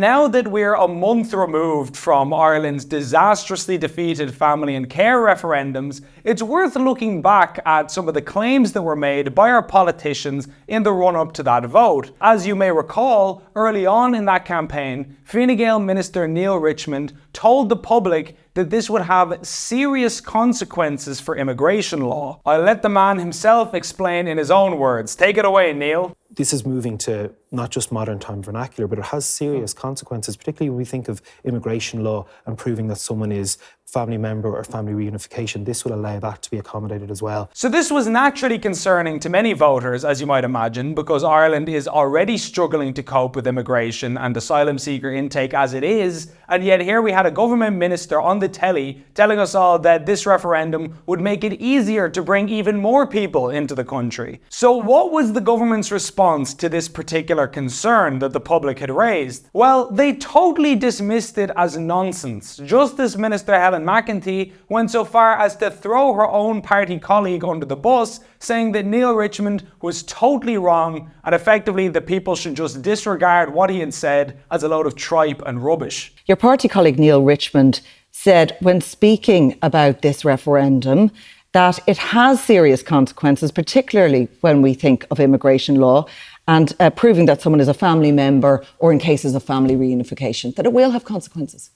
now that we're a month removed from Ireland's disastrously defeated family and care referendums, it's worth looking back at some of the claims that were made by our politicians in the run-up to that vote. As you may recall, early on in that campaign, Fine Gael Minister Neil Richmond told the public that this would have serious consequences for immigration law. I'll let the man himself explain in his own words. Take it away, Neil. This is moving to not just modern time vernacular, but it has serious consequences, particularly when we think of immigration law and proving that someone is family member or family reunification. This will allow that to be accommodated as well. So this was naturally concerning to many voters, as you might imagine, because Ireland is already struggling to cope with immigration and asylum seeker intake as it is, and yet here we had a government minister on the telly telling us all that this referendum would make it easier to bring even more people into the country. So what was the government's response to this particular concern that the public had raised? Well, they totally dismissed it as nonsense. Justice Minister Helen McEntee went so far as to throw her own party colleague under the bus, saying that Neil Richmond was totally wrong and effectively the people should just disregard what he had said as a load of tripe and rubbish. Your party colleague Neil Richmond said when speaking about this referendum that it has serious consequences, particularly when we think of immigration law and proving that someone is a family member or in cases of family reunification, that it will have consequences.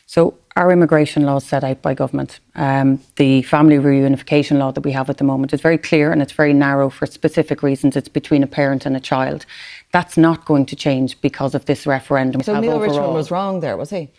So our immigration law is set out by government. The family reunification law that we have at the moment is very clear and it's very narrow for specific reasons. It's between a parent and a child. That's not going to change because of this referendum. So Neil Richmond was wrong there, was he?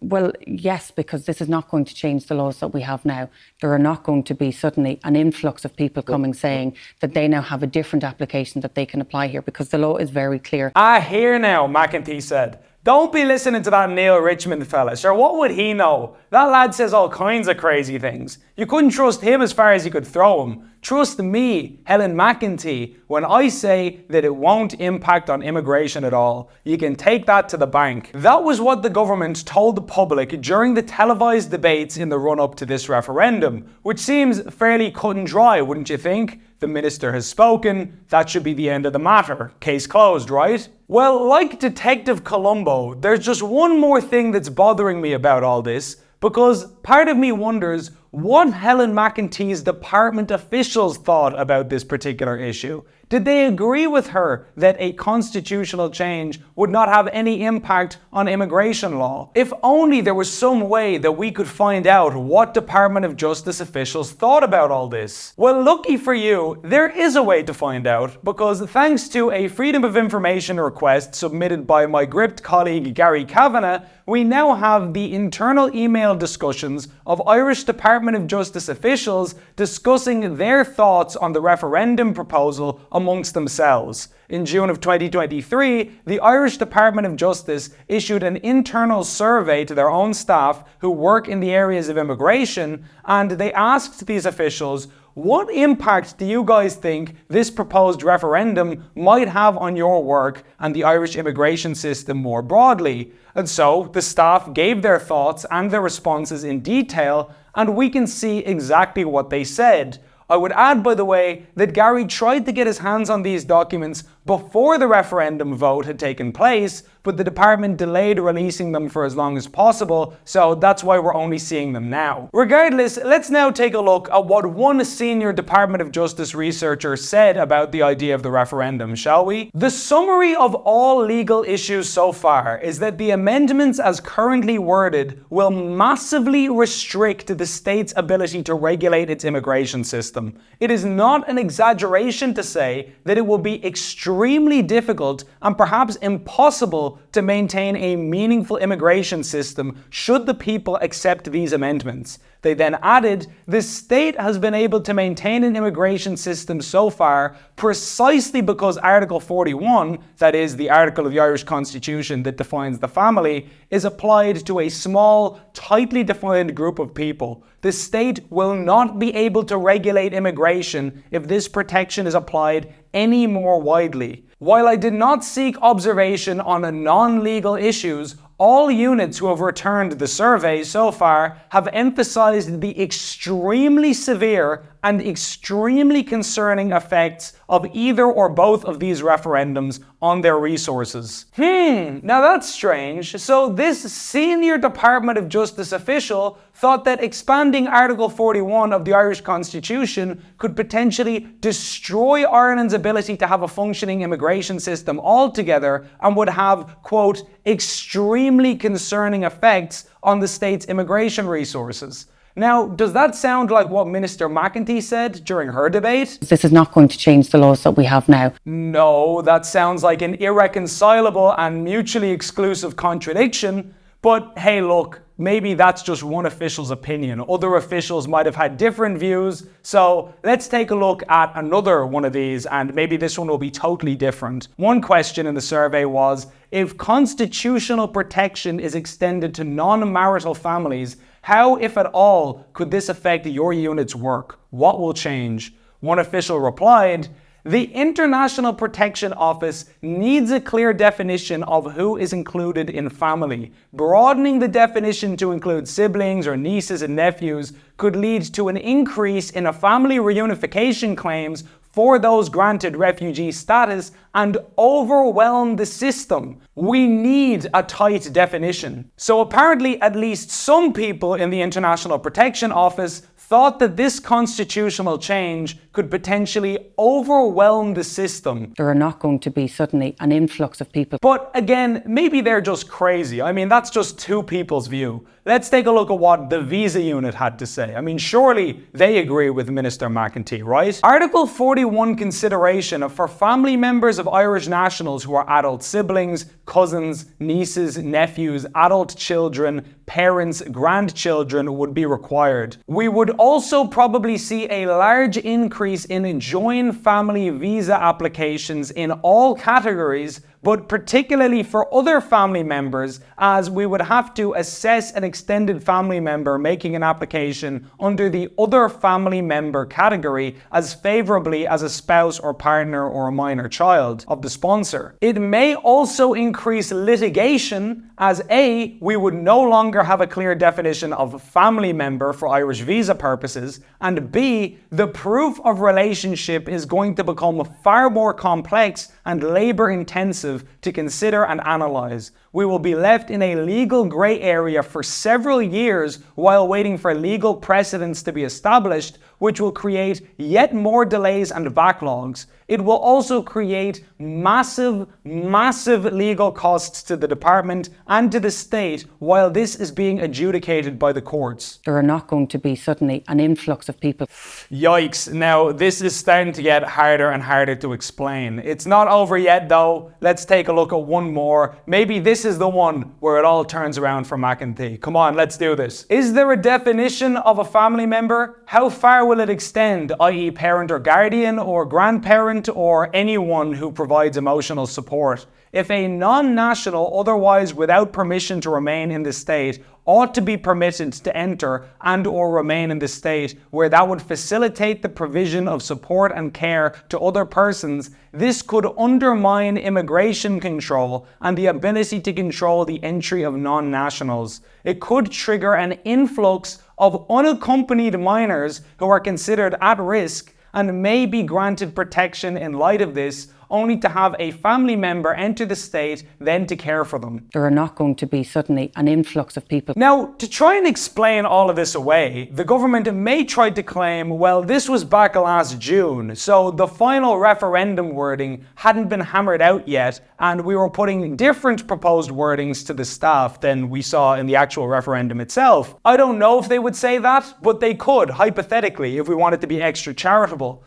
Well, yes, because this is not going to change the laws that we have now. There are not going to be suddenly an influx of people coming saying that they now have a different application that they can apply here because the law is very clear. Here now, McEntee said. Don't be listening to that Neil Richmond fella. Sure, what would he know? That lad says all kinds of crazy things. You couldn't trust him as far as you could throw him. Trust me, Helen McEntee, when I say that it won't impact on immigration at all. You can take that to the bank. That was what the government told the public during the televised debates in the run-up to this referendum, which seems fairly cut and dry, wouldn't you think? The minister has spoken, that should be the end of the matter. Case closed, right? Well, like Detective Columbo, there's just one more thing that's bothering me about all this, because part of me wonders what Helen McEntee's department officials thought about this particular issue. Did they agree with her that a constitutional change would not have any impact on immigration law? If only there was some way that we could find out what Department of Justice officials thought about all this. Well, lucky for you, there is a way to find out, because thanks to a Freedom of Information request submitted by my Gript colleague Gary Kavanagh, we now have the internal email discussions of Irish Department of Justice officials discussing their thoughts on the referendum proposal amongst themselves. In June of 2023, the Irish Department of Justice issued an internal survey to their own staff who work in the areas of immigration, and they asked these officials, what impact do you guys think this proposed referendum might have on your work and the Irish immigration system more broadly? And so the staff gave their thoughts and their responses in detail, and we can see exactly what they said. I would add, by the way, that Gary tried to get his hands on these documents before the referendum vote had taken place, but the department delayed releasing them for as long as possible, so that's why we're only seeing them now. Regardless, let's now take a look at what one senior Department of Justice researcher said about the idea of the referendum, shall we? The summary of all legal issues so far is that the amendments as currently worded will massively restrict the state's ability to regulate its immigration system. It is not an exaggeration to say that it will be extremely difficult and perhaps impossible to maintain a meaningful immigration system should the people accept these amendments. They then added, the state has been able to maintain an immigration system so far precisely because Article 41, that is the article of the Irish Constitution that defines the family, is applied to a small, tightly defined group of people. The state will not be able to regulate immigration if this protection is applied any more widely. While I did not seek observation on non-legal issues, All units who have returned the survey so far have emphasized the extremely severe and extremely concerning effects of either or both of these referendums on their resources. Now that's strange. So this senior Department of Justice official thought that expanding Article 41 of the Irish Constitution could potentially destroy Ireland's ability to have a functioning immigration system altogether and would have, quote, extremely concerning effects on the state's immigration resources. Now, does that sound like what Minister McEntee said during her debate? This is not going to change the laws that we have now. No, that sounds like an irreconcilable and mutually exclusive contradiction. But hey, look, maybe that's just one official's opinion. Other officials might have had different views. So let's take a look at another one of these, and maybe this one will be totally different. One question in the survey was, if constitutional protection is extended to non-marital families, how, if at all, could this affect your unit's work? What will change? One official replied, the International Protection Office needs a clear definition of who is included in family. Broadening the definition to include siblings or nieces and nephews could lead to an increase in family reunification claims for those granted refugee status and overwhelm the system. We need a tight definition. So apparently at least some people in the International Protection Office thought that this constitutional change could potentially overwhelm the system. There are not going to be suddenly an influx of people. But again, maybe they're just crazy. I mean, that's just two people's view. Let's take a look at what the visa unit had to say. I mean, surely they agree with Minister McEntee, right? Article 41 consideration for family members of Irish nationals who are adult siblings, cousins, nieces, nephews, adult children, parents, grandchildren would be required. We would also probably see a large increase in joint family visa applications in all categories, but particularly for other family members, as we would have to assess an extended family member making an application under the other family member category as favourably as a spouse or partner or a minor child of the sponsor. It may also increase litigation, as A, we would no longer have a clear definition of family member for Irish visa purposes, and B, the proof of relationship is going to become far more complex and labour intensive to consider and analyse. We will be left in a legal grey area for several years while waiting for legal precedents to be established, which will create yet more delays and backlogs. It will also create massive legal costs to the department and to the state while this is being adjudicated by the courts. There are not going to be suddenly an influx of people. Yikes. Now, this is starting to get harder and harder to explain. It's not over yet though. Let's take a look at one more. Maybe this is the one where it all turns around for McEntee. Come on, let's do this. Is there a definition of a family member? How far will it extend, i.e. parent or guardian or grandparent or anyone who provides emotional support? If a non-national, otherwise without permission to remain in the state, ought to be permitted to enter and or remain in the state where that would facilitate the provision of support and care to other persons, this could undermine immigration control and the ability to control the entry of non-nationals. It could trigger an influx of unaccompanied minors who are considered at risk and may be granted protection in light of this, only to have a family member enter the state, then to care for them. There are not going to be suddenly an influx of people. Now, to try and explain all of this away, the government may try to claim, well, this was back last June, so the final referendum wording hadn't been hammered out yet, and we were putting different proposed wordings to the staff than we saw in the actual referendum itself. I don't know if they would say that, but they could, hypothetically, if we wanted to be extra charitable.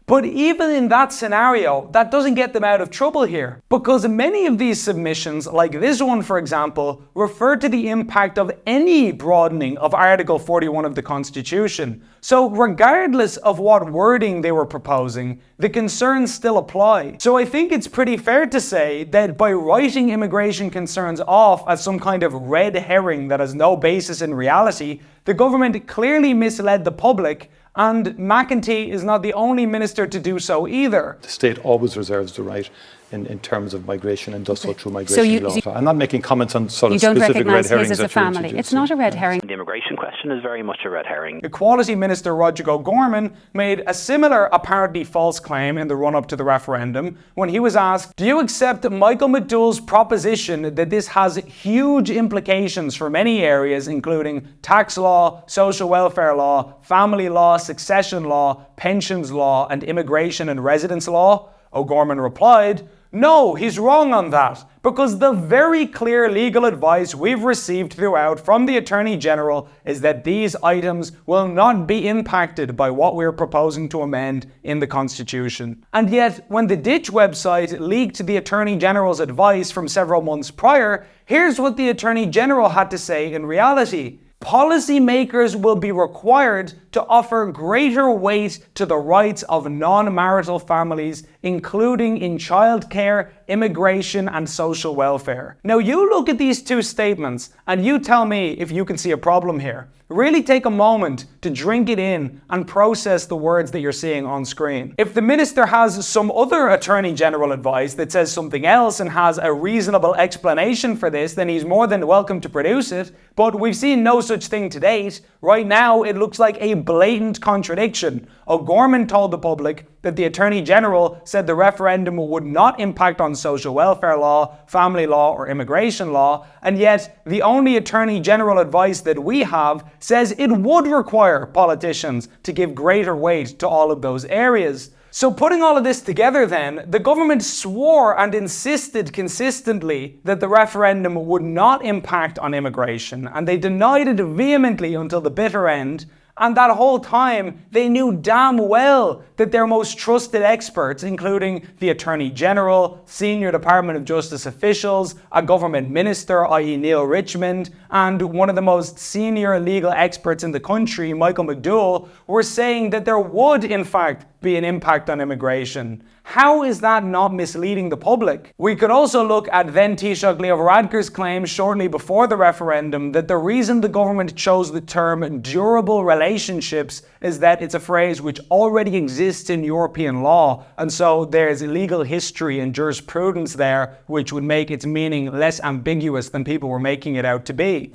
But even in that scenario, that doesn't get them out of trouble here, because many of these submissions, like this one for example, refer to the impact of any broadening of Article 41 of the Constitution. So regardless of what wording they were proposing, the concerns still apply. So I think it's pretty fair to say that by writing immigration concerns off as some kind of red herring that has no basis in reality, the government clearly misled the public. And McEntee is not the only minister to do so either. The state always reserves the right in terms of migration and does so through migration law. So I'm not making comments on sort of you don't specific red recognise herrings his as a that you're family. introducing. It's not a red herring. The immigration question is very much a red herring. Equality Minister Roger O'Gorman made a similar apparently false claim in the run-up to the referendum when he was asked, do you accept Michael McDowell's proposition that this has huge implications for many areas, including tax law, social welfare law, family law, succession law, pensions law, and immigration and residence law? O'Gorman replied, no, he's wrong on that, because the very clear legal advice we've received throughout from the Attorney General is that these items will not be impacted by what we're proposing to amend in the Constitution. And yet, when the Ditch website leaked the Attorney General's advice from several months prior, here's what the Attorney General had to say in reality. Policymakers will be required to offer greater weight to the rights of non-marital families, including in childcare, immigration, and social welfare. Now you look at these two statements and you tell me if you can see a problem here. Really take a moment to drink it in and process the words that you're seeing on screen. If the minister has some other Attorney General advice that says something else and has a reasonable explanation for this, then he's more than welcome to produce it. But we've seen no such thing to date. Right now, it looks like a blatant contradiction. O'Gorman told the public that the Attorney General said the referendum would not impact on social welfare law, family law, or immigration law, and yet the only Attorney General advice that we have says it would require politicians to give greater weight to all of those areas. So putting all of this together then, the government swore and insisted consistently that the referendum would not impact on immigration, and they denied it vehemently until the bitter end. And that whole time, they knew damn well that their most trusted experts, including the Attorney General, senior Department of Justice officials, a government minister, i.e. Neil Richmond, and one of the most senior legal experts in the country, Michael McDowell, were saying that there would, in fact, be an impact on immigration. How is that not misleading the public? We could also look at then Taoiseach Leo Varadkar's claim shortly before the referendum that the reason the government chose the term durable relationships is that it's a phrase which already exists in European law, and so there's legal history and jurisprudence there which would make its meaning less ambiguous than people were making it out to be.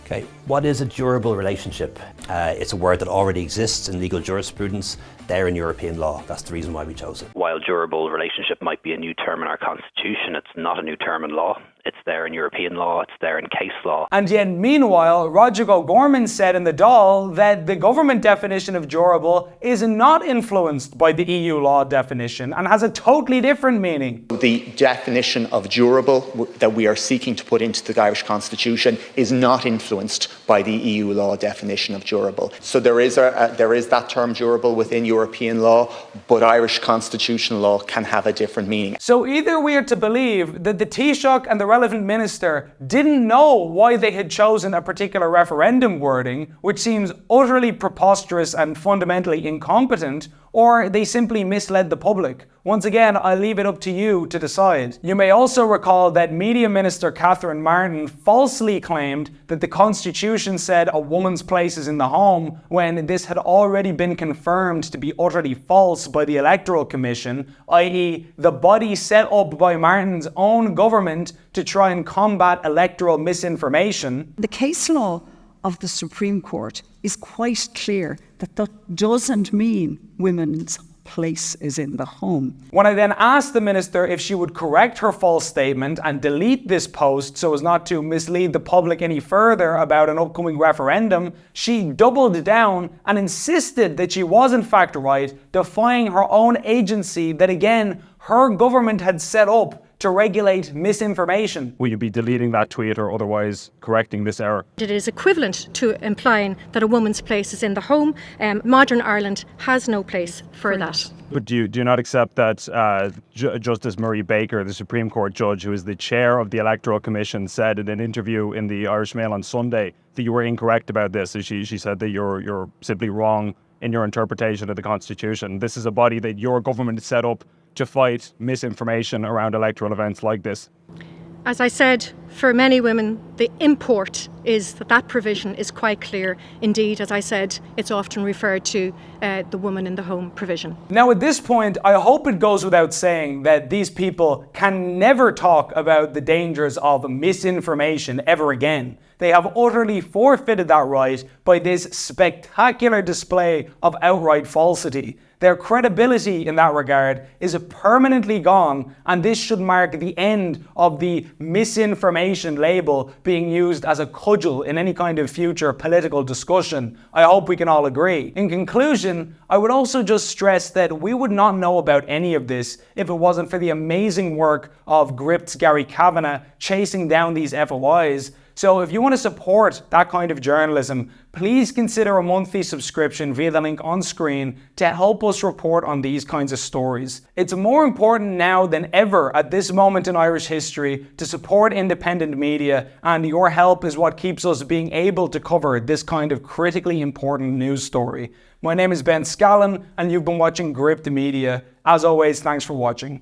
Okay, what is a durable relationship? It's a word that already exists in legal jurisprudence, there in European law. That's the reason why we chose it. While durable relationship might be a new term in our constitution, it's not a new term in law. It's there in European law, it's there in case law. And yet, meanwhile, Roger O'Gorman said in the Dáil that the government definition of durable is not influenced by the EU law definition and has a totally different meaning. The definition of durable that we are seeking to put into the Irish Constitution is not influenced by the EU law definition of durable. So there is that term durable within European law, but Irish constitutional law can have a different meaning. So either we are to believe that the Taoiseach and the relevant minister didn't know why they had chosen a particular referendum wording, which seems utterly preposterous and fundamentally incompetent, or they simply misled the public. Once again, I'll leave it up to you to decide. You may also recall that Media Minister Catherine Martin falsely claimed that the Constitution said a woman's place is in the home, when this had already been confirmed to be utterly false by the Electoral Commission, i.e. the body set up by Martin's own government to try and combat electoral misinformation. The case law of the Supreme Court is quite clear that that doesn't mean women's place is in the home. When I then asked the minister if she would correct her false statement and delete this post so as not to mislead the public any further about an upcoming referendum, she doubled down and insisted that she was in fact right, defying her own agency that again her government had set up to regulate misinformation. Will you be deleting that tweet or otherwise correcting this error? It is equivalent to implying that a woman's place is in the home. Modern Ireland has no place for that. But do you not accept that Justice Murray Baker, the Supreme Court judge who is the chair of the Electoral Commission, said in an interview in the Irish Mail on Sunday that you were incorrect about this? She said that you're simply wrong in your interpretation of the Constitution. This is a body that your government set up to fight misinformation around electoral events like this. As I said, for many women, the import is that provision is quite clear. Indeed, as I said, it's often referred to the woman in the home provision. Now at this point, I hope it goes without saying that these people can never talk about the dangers of misinformation ever again. They have utterly forfeited that right by this spectacular display of outright falsity. Their credibility in that regard is permanently gone, and this should mark the end of the misinformation label being used as a cudgel in any kind of future political discussion. I hope we can all agree. In conclusion, I would also just stress that we would not know about any of this if it wasn't for the amazing work of Gript's Gary Kavanagh chasing down these FOIs. So if you want to support that kind of journalism, please consider a monthly subscription via the link on screen to help us report on these kinds of stories. It's more important now than ever at this moment in Irish history to support independent media, and your help is what keeps us being able to cover this kind of critically important news story. My name is Ben Scallan, and you've been watching Gript Media. As always, thanks for watching.